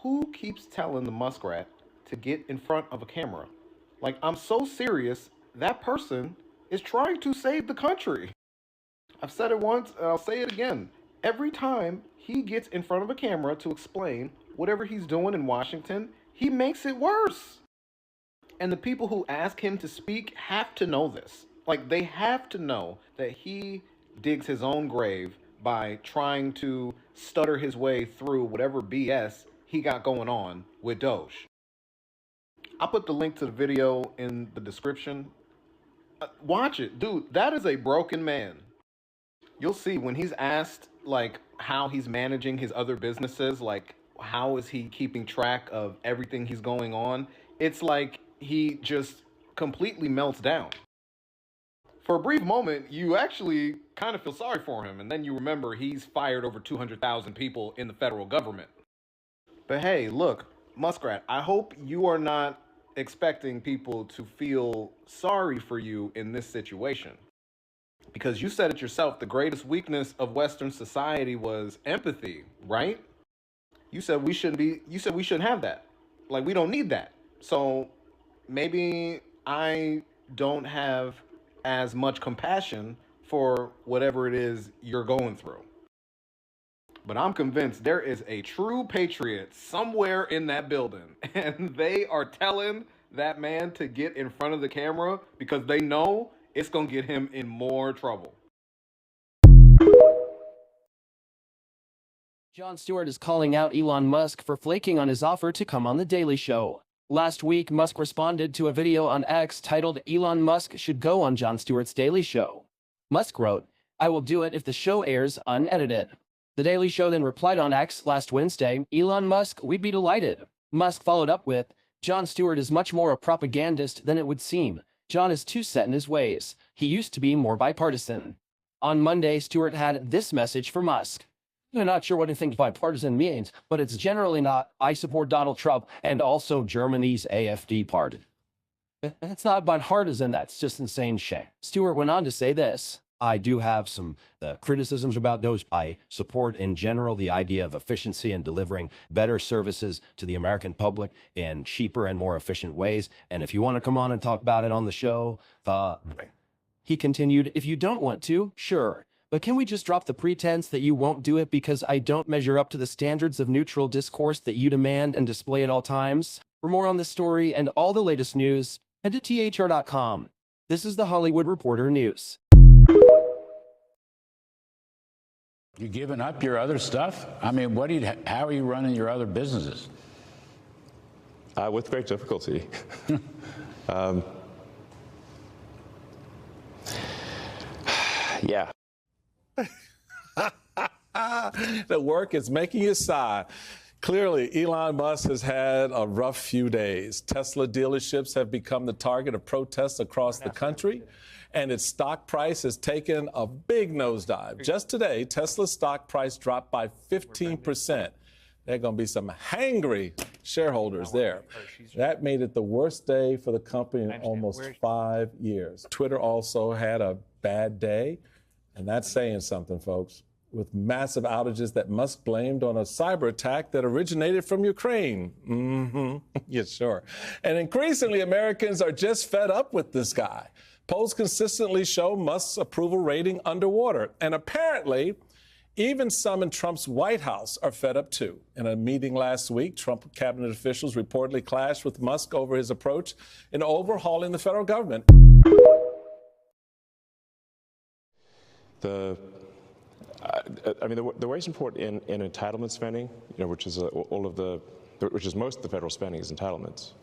who keeps telling the muskrat to get in front of a camera? Like, I'm so serious, that person is trying to save the country. I've said it once and I'll say it again. Every time he gets in front of a camera to explain whatever he's doing in Washington, he makes it worse. And the people who ask him to speak have to know this. Like, they have to know that he digs his own grave by trying to stutter his way through whatever BS he got going on with Doge. I'll put the link to the video in the description. Watch it. Dude, that is a broken man. You'll see when he's asked, like, how he's managing his other businesses, like, how is he keeping track of everything he's going on? It's like he just completely melts down. For a brief moment, you actually kind of feel sorry for him, and then you remember he's fired over 200,000 people in the federal government. But hey, look, Muskrat, I hope you are not expecting people to feel sorry for you in this situation. Because you said it yourself, the greatest weakness of Western society was empathy, right? You said we shouldn't have that. Like, we don't need that. So maybe I don't have as much compassion for whatever it is you're going through. But I'm convinced there is a true patriot somewhere in that building, and they are telling that man to get in front of the camera because they know it's going to get him in more trouble. Jon Stewart is calling out Elon Musk for flaking on his offer to come on The Daily Show. Last week, Musk responded to a video on X titled "Elon Musk Should Go on Jon Stewart's Daily Show." Musk wrote, "I will do it if the show airs unedited." The Daily Show then replied on X last Wednesday, "Elon Musk, we'd be delighted." Musk followed up with, "Jon Stewart is much more a propagandist than it would seem. Jon is too set in his ways. He used to be more bipartisan." On Monday, Stewart had this message for Musk. "I'm not sure what you think bipartisan means, but it's generally not. I support Donald Trump and also Germany's AfD party. It's not bipartisan, that's just insane shit." Stewart went on to say this. "I do have some criticisms about those. I support in general the idea of efficiency and delivering better services to the American public in cheaper and more efficient ways. And if you want to come on and talk about it on the show," he continued, "if you don't want to, sure. But can we just drop the pretense that you won't do it because I don't measure up to the standards of neutral discourse that you demand and display at all times?" For more on this story and all the latest news, head to thr.com. This is the Hollywood Reporter News. You giving up your other stuff? I mean, how are you running your other businesses? With great difficulty. Yeah. The work is making you sigh. Clearly, Elon Musk has had a rough few days. Tesla dealerships have become the target of protests across the country, and its stock price has taken a big nosedive. Just today, Tesla's stock price dropped by 15%. There are going to be some hangry shareholders there. That made it the worst day for the company in almost 5 years. Twitter also had a bad day, and that's saying something, folks, with massive outages that Musk blamed on a cyber attack that originated from Ukraine. Yeah, sure. And increasingly, Americans are just fed up with this guy. Polls consistently show Musk's approval rating underwater, and apparently, even some in Trump's White House are fed up too. In a meeting last week, Trump cabinet officials reportedly clashed with Musk over his approach in overhauling the federal government. The wage report in entitlement spending, which is which is most of the federal spending is entitlements.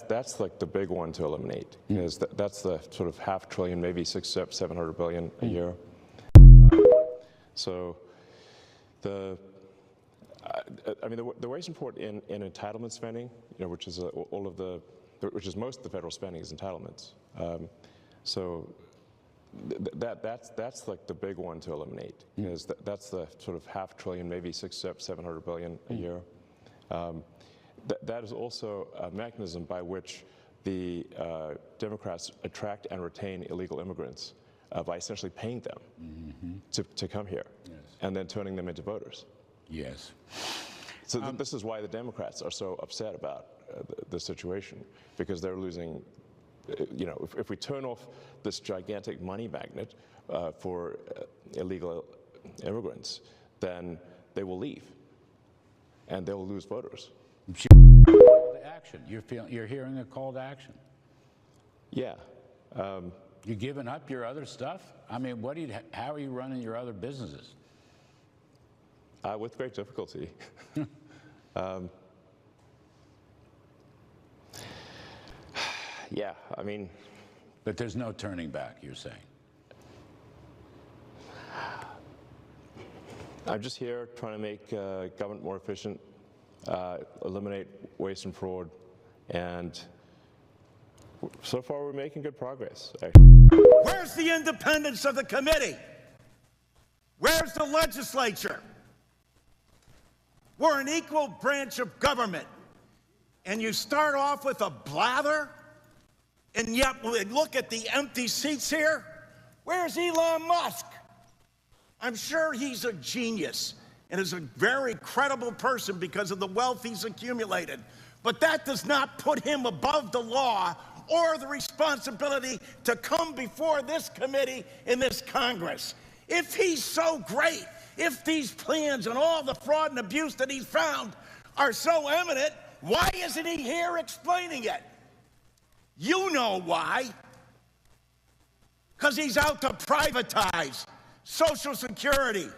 That's like the big one to eliminate, because that's the sort of $500 billion, maybe $700 billion a year. The wage report in entitlement spending, which is which is most of the federal spending is entitlements. That's like the big one to eliminate, because that's the sort of $500 billion, maybe $700 billion a year. That is also a mechanism by which the Democrats attract and retain illegal immigrants by essentially paying them to come here, and then turning them into voters. Yes. So this is why the Democrats are so upset about the situation, because they're losing. You know, if we turn off this gigantic money magnet for illegal immigrants, then they will leave, and they will lose voters. Call to action. You're hearing a call to action. Yeah. You giving up your other stuff? I mean, how are you running your other businesses? With great difficulty. Yeah, I mean. But there's no turning back, you're saying? I'm just here trying to make government more efficient, eliminate waste and fraud, and so far we're making good progress, actually. Where's the independence of the committee? Where's the legislature? We're an equal branch of government. And you start off with a blather, and yet when we look at the empty seats here, where's Elon Musk? I'm sure he's a genius and is a very credible person because of the wealth he's accumulated. But that does not put him above the law or the responsibility to come before this committee in this Congress. If he's so great, if these plans and all the fraud and abuse that he's found are so eminent, why isn't he here explaining it? You know why. Because he's out to privatize Social Security,